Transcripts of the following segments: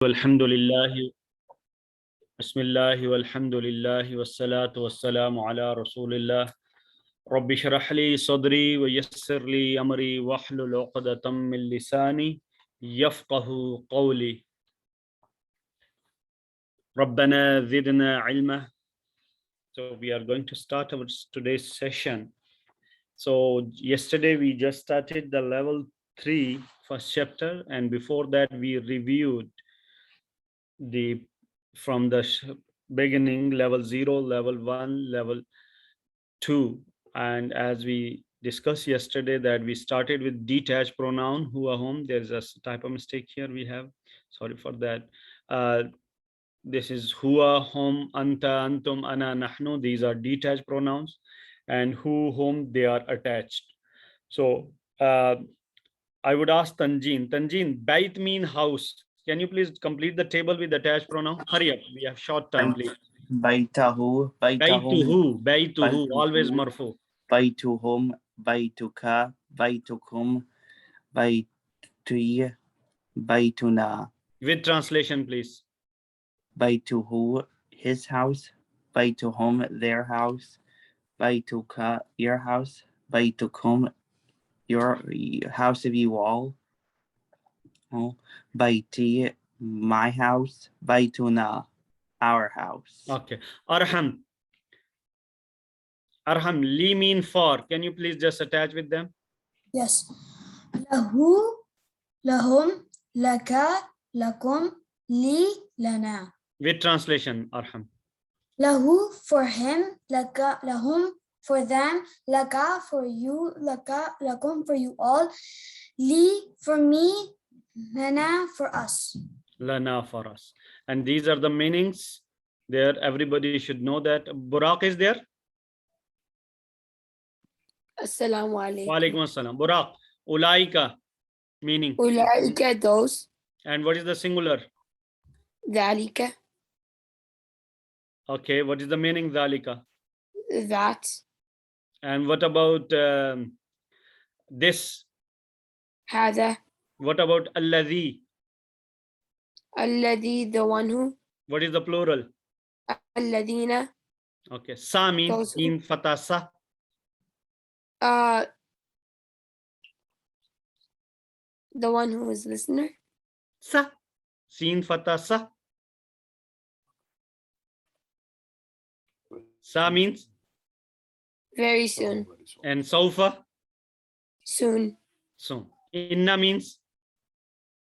والحمد لله بسم الله والحمد لله والصلاة والسلام على رسول الله رب اشرح لي صدري ويسر لي أمري واحلل عقدة من لساني يفقه قولي ربنا زدنا علما. So we are going to start our today's session. So yesterday we just started the level 3 first chapter, and before that we reviewed the from the beginning level 0, level 1, level 2. And as we discussed yesterday that we started with detached pronoun huwa hum. There's a type of mistake here we have, sorry for that. This is huwa hum anta antum ana nahnu. These are detached pronouns, and who whom they are attached. So I would ask Tanjeen, bait mean house. Can you please complete the table with attached pronoun? Hurry up, we have short time, please. Baitahu, Baituhu, always marfu. Baituhum, Baituka, Baitukum, Baiti, Baituna. With translation, please. Baituhu, his house. Baituhum, their house. Baituka, your house. Baitukum, your house of you all. Baiti, my house. Baituna, our house. Okay. Arham, li mean for. Can you please just attach with them? Yes. Lahu, lahum, laka, lakum, li, lana. With translation, Arham. Lahu for him, laka, lahum for them, laka for you, laka, lakum for you all, li for me, lana for us. Lana for us. And these are the meanings there. Everybody should know that. Buraq is there? Assalamu alaikum. Wa alaikum assalam. Buraq. Ulaika meaning. Ulaika, those. And what is the singular? Dhalika, Okay. What is the meaning? Dhalika. that. And what about this? Hada, What about alladhi? alladhi, the one who. What is the plural? Alladhina, Okay. Sa means Those who- in fatah sa. the one who is listener. Sa. Sin fatah sa. Sa means. Very soon. And saufa. Soon. Soon. Inna means.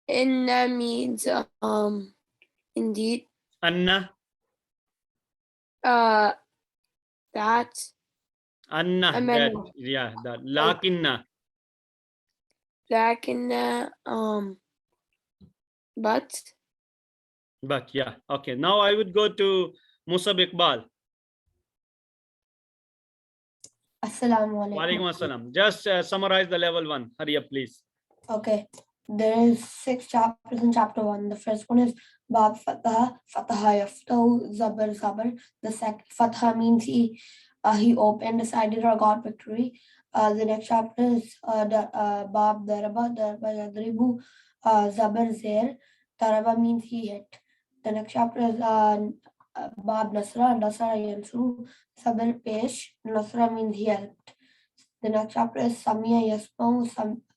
Inna means indeed. Anna. That. Anna. Amen. That, yeah. That. Lakinna. Lakinna, but. But yeah. Okay. Now I would go to Musab Iqbal. Assalamu Wa alaikum assalam. Just summarize the level 1. Hurry up, please. Okay, there is 6 chapters in chapter 1. The first one is Bab Fatha, Fataha Yaftahu, Zabar Zabar. The second Fatha means he opened, decided, or got victory. The next chapter is Bab Daraba, Daraba Yadribu, Zabar Zair. Daraba means he hit. The next chapter is Bab Nasra, Nasra Yansuru, Sabir Pesh. Nasra means he helped. The next chapter is Samia Yasmau,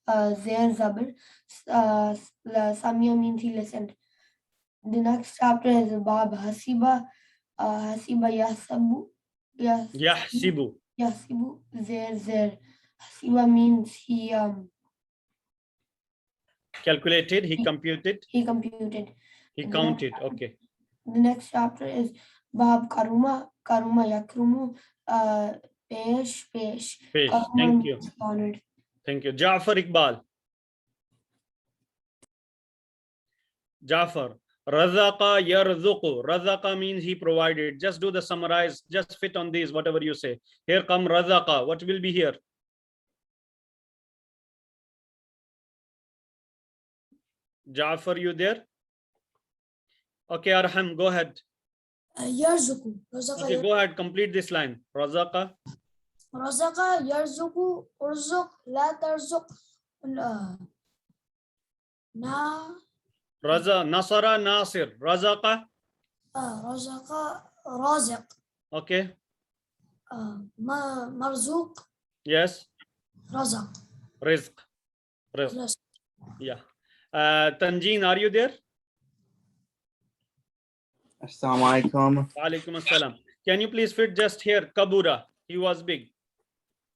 Zair Zabir. Samia means he listened. The next chapter is Bab Hasiba, Hasiba Yasabu. Yahsibu. Yasibu, Zair Zair. Hasiba means he Calculated. He computed. he computed. He counted. Okay. The next chapter is Bab Karuma, Karuma Yakrumu, Pesh, Pesh. Pesh. Karuma Thank you. means honored. Thank you. Ja'far Iqbal. Ja'far. Razaqa yarzuqu. Razaqa means he provided. Just do the summarize. Just fit on these, whatever you say. Here come Razaqa. What will be here? Ja'far, you there? Okay, Arham, go ahead. Yarzuku. Razaqa, Okay, go ahead. Complete this line. Razaqa. Razaqa, yarzuku, urzuq, la tarzuq. Na Raza, Nasara, Nasir. Razaqa. رزق رازق Okay. مرزوق Yes. رزق Rizq. Rizq. رزق. Yeah. Tanjeen, are you there? Assalamu alaikum. Alaikum assalam. Can you please fit just here? Kabura. He was big.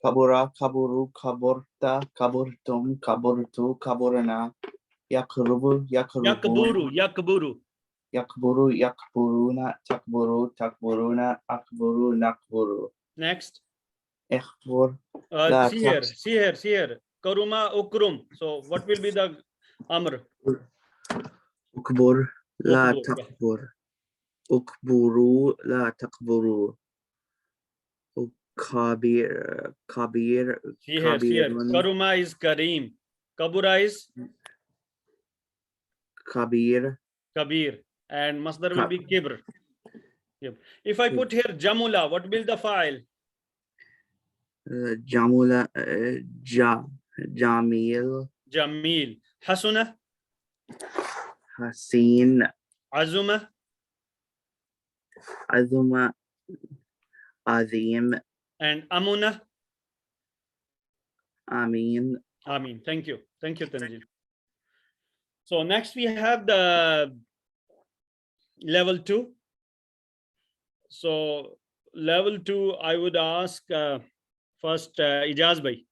Kabura, kaburu, kaburta, kaburtum, kaburtu, kaburana. Yakrubu, yakrubuna. Yakburu. Yakburu. Yakburu, yakburuna, takburu, takburuna, akburu, nakburu. Next. Ikhbur, la See here. See here. See here. Karuma ukrum. So what will be the amr? ukbur, la Ukbur, yeah. takbur. Ukburu, la takburu. Kabir, kabir, See here. See here. kabirun, Karuma is Kareem. Kabura is kabir, Kabir. And Masdar will Ka- be Kibr. Yep. If I put here Jamula, what will the file? jamula, jamil, Jamil. Hasuna. hasin, Azuma. azuma, azim, And Amuna. amin. Amin. Thank you. Thank you, Tanjil. So next we have the level 2. So level 2, I would ask first Ijaz Bhai.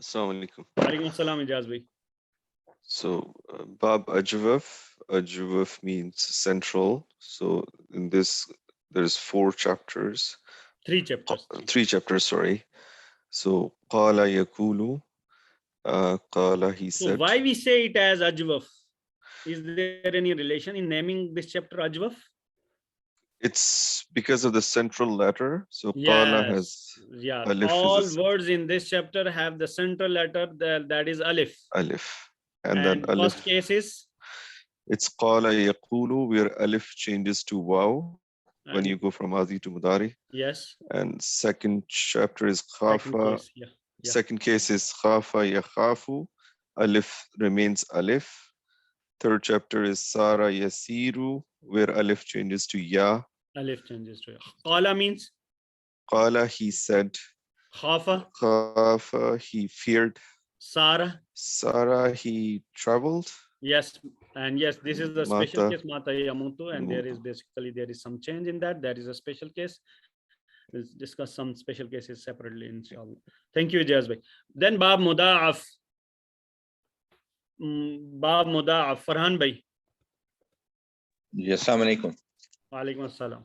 Assalamu alaikum. Alaikum assalam, Ijaz Bhai. So, Bab Ajwaf means central. So, in this, there's 4 chapters, 3 chapters. 3 chapters, sorry. So, Qala Yakulu, Qala, he So said. why we say it as Ajwaf? Is there any relation in naming this chapter Ajwaf? It's because of the central letter. So, Qala has Yeah. alif All is a words in this chapter have the central letter that is alif. alif. And then And alif. first case is It's Qala Yaqulu, where alif changes to waw when and- you go from Mazi to Mudari. yes. And second chapter is Second Khafa. case, yeah. Yeah. Second case is Khafa Yakhafu. Alif remains alif. Third chapter is Sara Yasiru, where alif changes to ya. Alif changes to ya. Qala means Qala, he said. Khafa. Khafa, he feared. Sara. Sara, he traveled. Yes. And yes, this is the special Mata. case, Mata Yamutu, and there is some change in that. That is a special case. We'll discuss some special cases separately, inshallah. Thank you, Ijaz Bhai. Then Bab Muda'af. Bab Muda'af. Farhan Bhai. Yes, Assalamu alaikum. Wa alaikum assalam.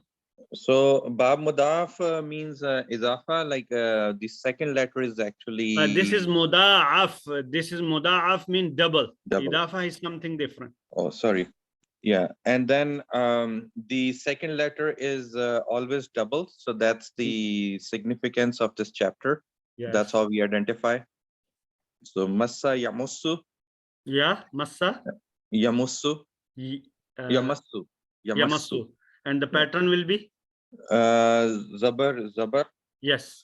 So Bab Mudaf means izafa, like the second letter is actually This is Muda'af. This is Muda'af mean double. Double. Idafa is something different. oh sorry. Yeah, and then the second letter is always double, so that's the significance of this chapter. Yes. That's how we identify. So Massa Yamussu, Yeah, Massa. Yamussu, y- Yamassu, Yamassu. And the pattern will be? Zabar, Yes.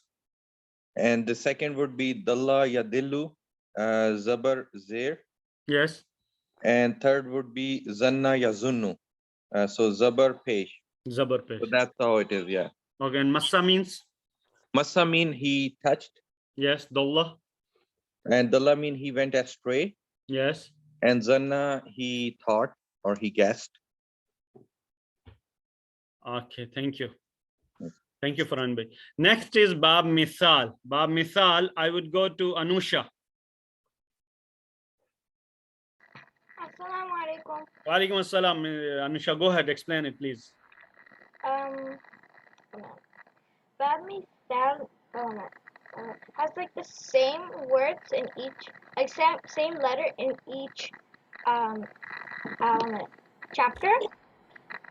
and the second would be Dalla Yadillu, Zabar Zair. Yes. And third would be Zanna Yazunnu. So Zabar Pesh. Zabar Pesh. So that's how it is, yeah. Okay, and Massa means? Massa mean he touched, Yes. Dalla. and Dalla mean he went astray, Yes. and Zanna he thought or he guessed. Okay, thank you. Thank you, Farhan Bhai. Next is Bab Misal. Bab Misal, I would go to Anusha. Assalamu alaikum. Wa alaikum assalam. Anusha, go ahead, explain it, please. Bab Misal has like the same words in each, like same letter in each chapter.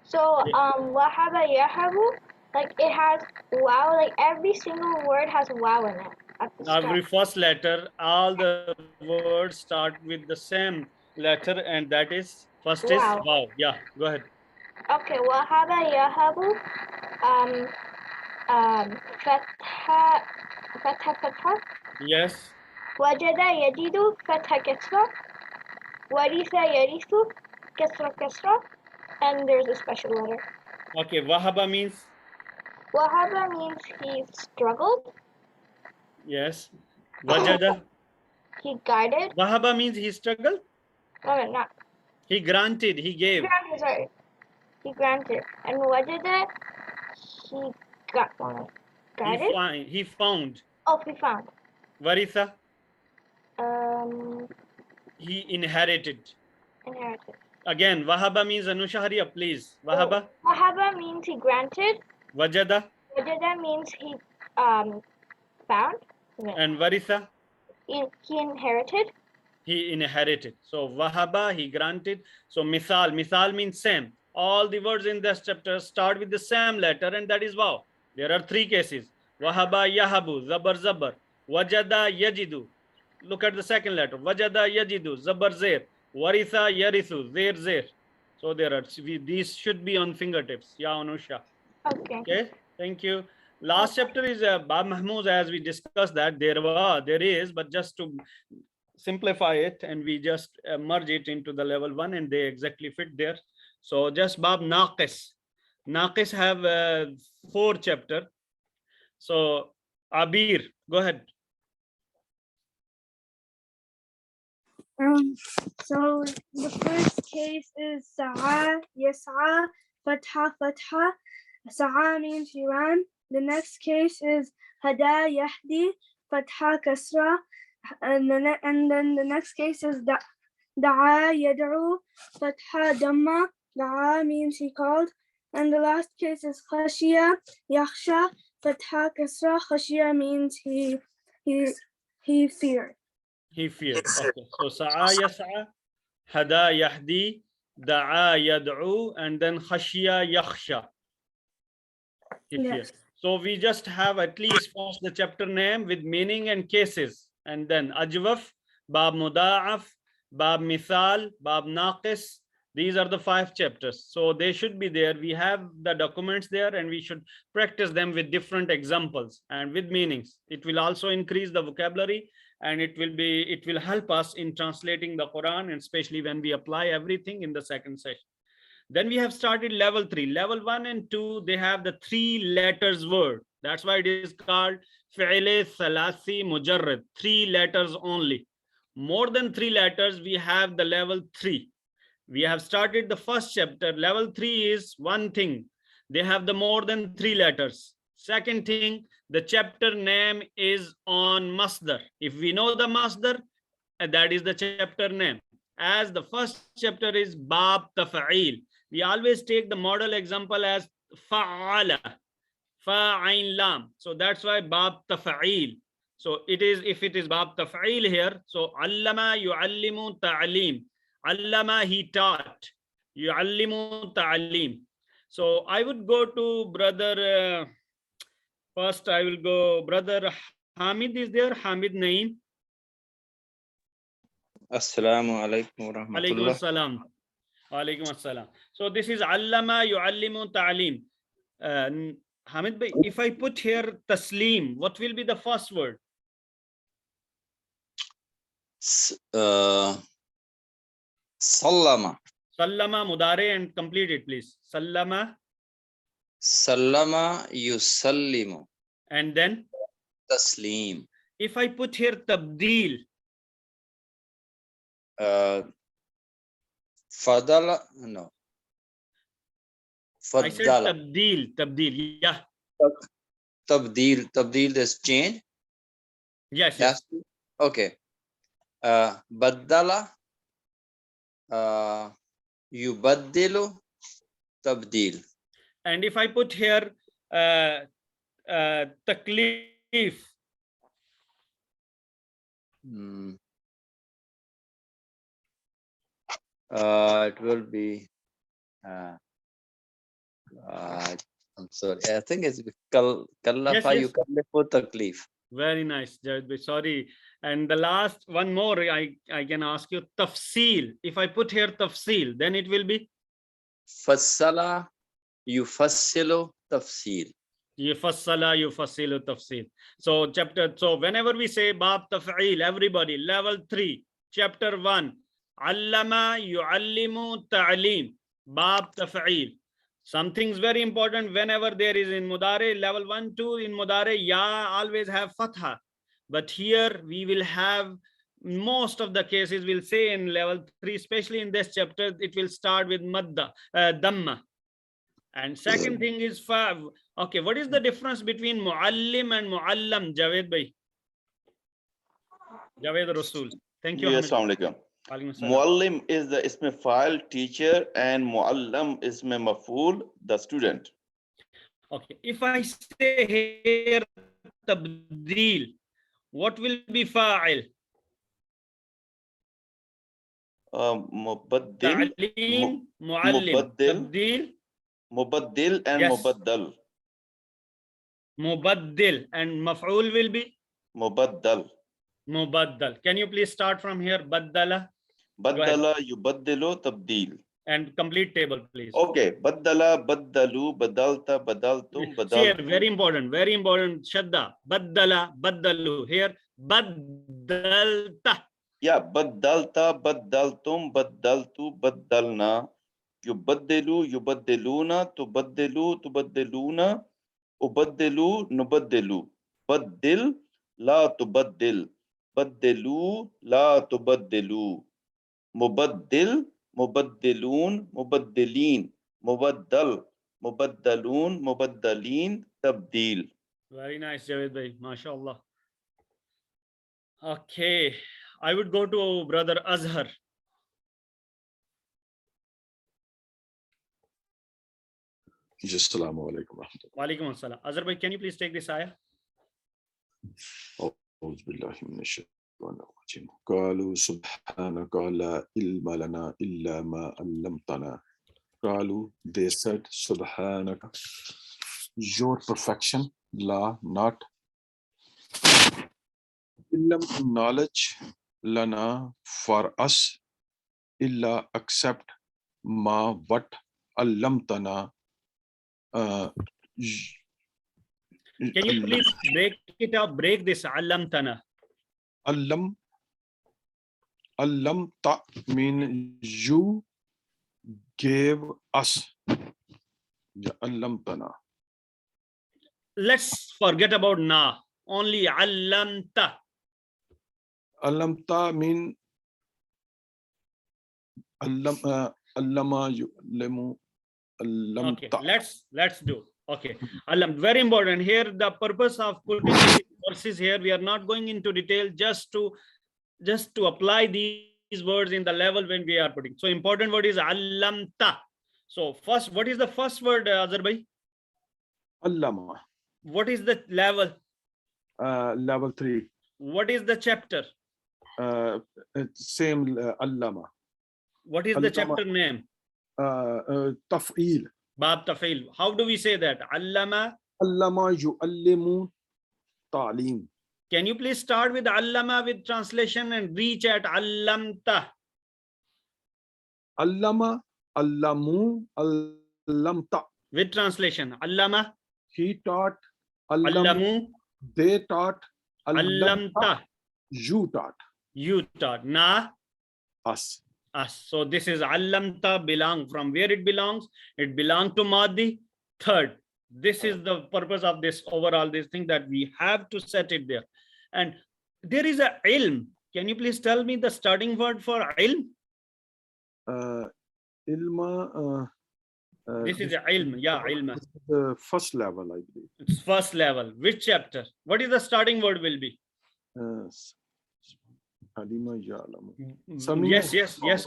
So Wahaba Yahabu, like it has wow, like every single word has wow in it at the start. Every first letter, all the words start with the same letter, and that is first is Wow. wow. Yeah, go ahead. Okay, Wahaba Yahabu, Fatha, Yes. Wajada Yajidu, Fatha Ketfa, Warisa yarisu, kasra, and there's a special letter. Okay, wahaba means? Wahaba means he struggled, Yes. Wajada? he guided. Wahaba means he struggled? No, not He granted, he gave. granted, sorry. He granted. And wajada, he got one. Guided? He found. Oh, he found. Varitha? He He inherited. inherited. Again, wahaba means Anusha, hurry up, please. Wahaba? Wahaba means he granted. Wajada? Wajada means he found. And Varitha? He inherited. He inherited. So wahaba, he granted. So misal means same. All the words in this chapter start with the same letter, and that is wow. There are three cases. Wahaba yahabu, zabar zabar. Wajada yajidu. Look at the second letter. Wajada yajidu, zabar zer. Waritha yarithu, zer zer. So there are, these should be on fingertips. Ya Anusha. Okay. Okay, thank you. Last chapter is Bab Mahmoud, as we discussed that there is, but just to simplify it, and we just merge it into the level 1, and they exactly fit there. So just Bab Naqis. Naqis have 4 chapter. So Abir, go ahead. So the first case is Sa'a, Yas'a, Fatha, Fatha. Sa'a means he ran. The next case is Hada, Yahdi, Fatha, Kasra. And then the next case is Da'a, Yad'u, Fatha, Damma. Da'a means he called. And the last case is Khashia, Yakhsha, Fatha, Kasra. Khashia means he feared. He feared. Okay. So Sa'a Yas'a, Hada Yahdi, Da'a Yad'u, and then Khashia Yakhsha. He feared. So we just have at least first the chapter name with meaning and cases, and then Ajwaf, Bab Muda'af, Bab Mithal, Bab Naqis. These are the 5 chapters. So they should be there. We have the documents there, and we should practice them with different examples and with meanings. It will also increase the vocabulary, and it will help us in translating the Quran, and especially when we apply everything in the second session. Then we have started level 3. Level 1 and 2, they have the 3 letters word. That's why it is called Fi'le Salasi Mujarrad. 3 letters only. More than 3 letters, we have the level 3. We have started the first chapter. Level 3 is one thing. They have the more than 3 letters. Second thing, the chapter name is on masdar. If we know the masdar, that is the chapter name. As the first chapter is Bab Taf'il. We always take the model example as Fa'ala, Fa'ain Lam. So that's why Bab Taf'il. So it is, if it is Bab Taf'il here, so Allama yu'allimu ta'lim. Allama, he taught. Yu'allimu ta'lim. So I would go to brother, first I will go, brother Hamid is there, Hamid Naeem. Assalamu alaikum wa Alaikum rahmatullah. assalam. Alaikum assalam. So this is Allama yu'allimu ta'lim. Hamid bhai, if I put here taslim, what will be the first word? Sallama. Sallama mudare, and complete it please. Sallama. Sallama yusallimu. And then? Taslim. If I put here tabdeel. Fadala, no. I said Fadala. tabdeel, yeah. Tabdeel is change. Yes, Yes. Okay. Baddala, yubaddilu, tabdeel. And if I put here taklif. It will be I'm sorry, I think it's kallafa yukallifu taklif. Very nice, Javed bhai. Sorry. And the last one more, I can ask you tafsil. If I put here tafsil, then it will be fassala yufassilu tafsil. Yufassilu tafsil. So chapter, so whenever we say Bab Taf'il, everybody, level 3, chapter 1, Allama yu'allimu ta'lim. Bab taf'il. Something's very important whenever there is in Mudare, level 1, 2, in Mudare, ya always have fatha. But here we will have, most of the cases will say in level 3, especially in this chapter, it will start with madda, damma. And second thing is fa. Okay, what is the difference between muallim and muallam, Javed bhai? Javed Rasul. Thank you. Yes, Assalamu alaikum. Muallim is the ism file teacher and muallam is maf'ul the student. Okay, if I say here tabdeel, what will be fa'il? Mubaddil, Ta'lim, muallim, tabdeel, mubaddil and yes. mubaddal. Mubaddil, and maf'ul will be Mubaddal. Mubaddal. Can you please start from here? Baddala. Baddala, yubaddilu, tabdil. And complete table, please. Okay. Baddala, baddalu, badalta, badaltum, badaltum. Here, very important, Shadda. Baddala, baddalu. Here, baddalta. Yeah, baddalta, baddaltum, baddaltu, baddalna. Yubaddilu, yubaddiluna, tubaddilu, tubaddiluna, ubaddilu, nubaddilu. Baddil, la tubaddil. Baddilu, la tubaddilu. Mubaddil, mubaddilun, mubaddilin. Mubaddal, mubaddalun, mubaddalin, tabdil. Very nice, Javed bhai. MashaAllah. Okay, I would go to brother Azhar. Assalamu alaikum. Wa alaikum assalam. Azhar bhai, can you please take this ayah? قالوا سبحانك لا علم لنا إلا ما علمتنا. قالوا, they said, Subhanaka, your perfection, la, not. Illam, knowledge, lana, for us, illa, accept, ma, what, allamtana. Can you please break it up, break this allamtana? Allam ta mean you gave us. Yeah, allamtana. Let's forget about na. Only allamta. Allamta mean allama yu'lamu. Okay, let's do. Okay, Allam, very important here. The purpose of putting these verses here, we are not going into detail, just to apply these words in the level when we are putting. So important word is allamta. So first, what is the first word, Azhar bhai? Allama. What is the level? Level 3. What is the chapter? Same allama. What is the chapter name? Taf'il. Bab taf'il. How do we say that? Allama. Allama yu'allimu ta'lim. Can you please start with allama with translation and reach at allamta? Allama, allamu, allamta. With translation. Allama. He taught. Allamu. They taught. Allamta. You taught. You taught. Na. Us. Us. So this is allamta belong. From where it belongs? It belongs to Madhi. Third. This is the purpose of this overall, this thing that we have to set it there. And there is a ilm. Can you please tell me the starting word for ilm? Ilma. This is ilm. Yeah, ilma. The first level, I believe. It's first level. Which chapter? What is the starting word will be? Yes. Go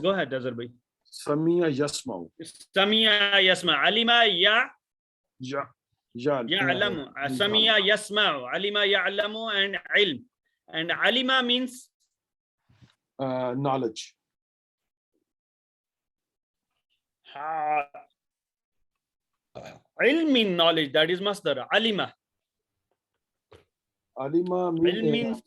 ahead, Azhar bhai. Samiya yasma'u. Samiya yasma. Alima ya'lamu. Samiya yasma'u. Alima ya'lamu and ilm. And alima means knowledge. Ilm means knowledge. That is masdar. Alima. Alima means.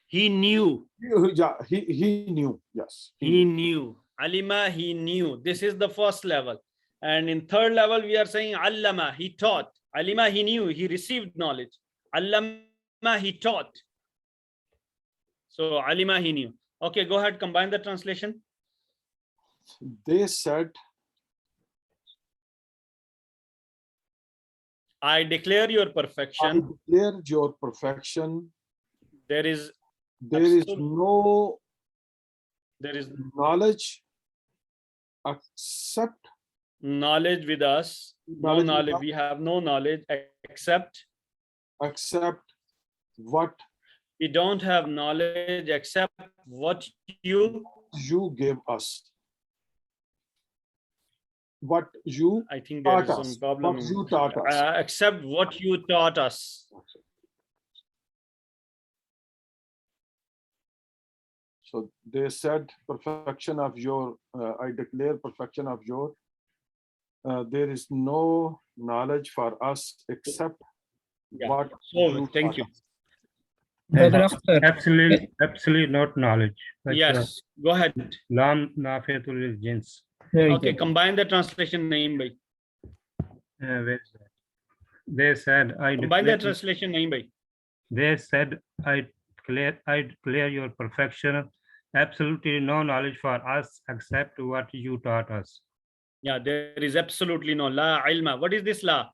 He knew. Yeah, he knew. Yes. He knew. Alima, he knew. This is the first level. And in third level, we are saying allama, he taught. Alima, he knew, he received knowledge. Allama, he taught. So alima, he knew. Okay, go ahead, combine the translation. They said, I declare your I perfection. declare your perfection. There is No knowledge except knowledge with us. No Knowledge with knowledge. us. We have no knowledge except what we don't have knowledge except what you gave us. What you I think there taught is us. some problem. What you taught us. Except what you taught us. So they said, perfection of your, I declare perfection of your, there is no knowledge for us except what So you thank taught you. us. Absolutely not knowledge. Like, Yes, go ahead. Lam nafiatul jins. Okay, combine the translation name by. Where is that? They said, I Combine the declare, translation name by. they said, I declare your perfection. Absolutely no knowledge for us except what you taught us. Yeah, there is absolutely no la ilma. What is this la?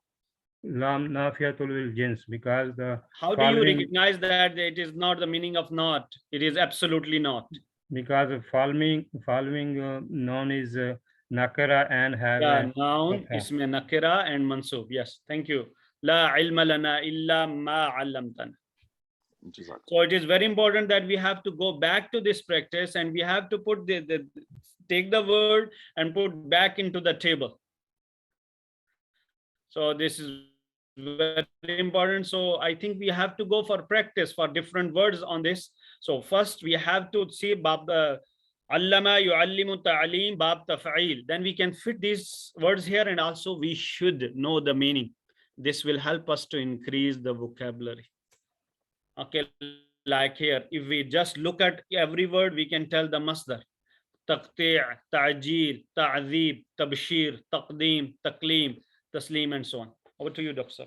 Lam nafiatul jins, because the How do you following, recognize that it is not the meaning of not? It is absolutely not. because of following noun is nakara and have Yeah, a noun, fatha. isme nakira and mansub. Yes, thank you. La ilma lana illa ma allamtana. So it is very important that we have to go back to this practice and we have to put take the word and put back into the table. So this is very important. So I think we have to go for practice for different words on this. So first we have to see bab the allama yuallimu ta'lim bab taf'il. Then we can fit these words here, and also we should know the meaning. This will help us to increase the vocabulary. Okay, like here, if we just look at every word, we can tell the masdar. Taqti', ta'jeel, ta'zeeb, tabshir, taqdeem, taqleem, tasleem, and so on. Over to you, Dr. Sir.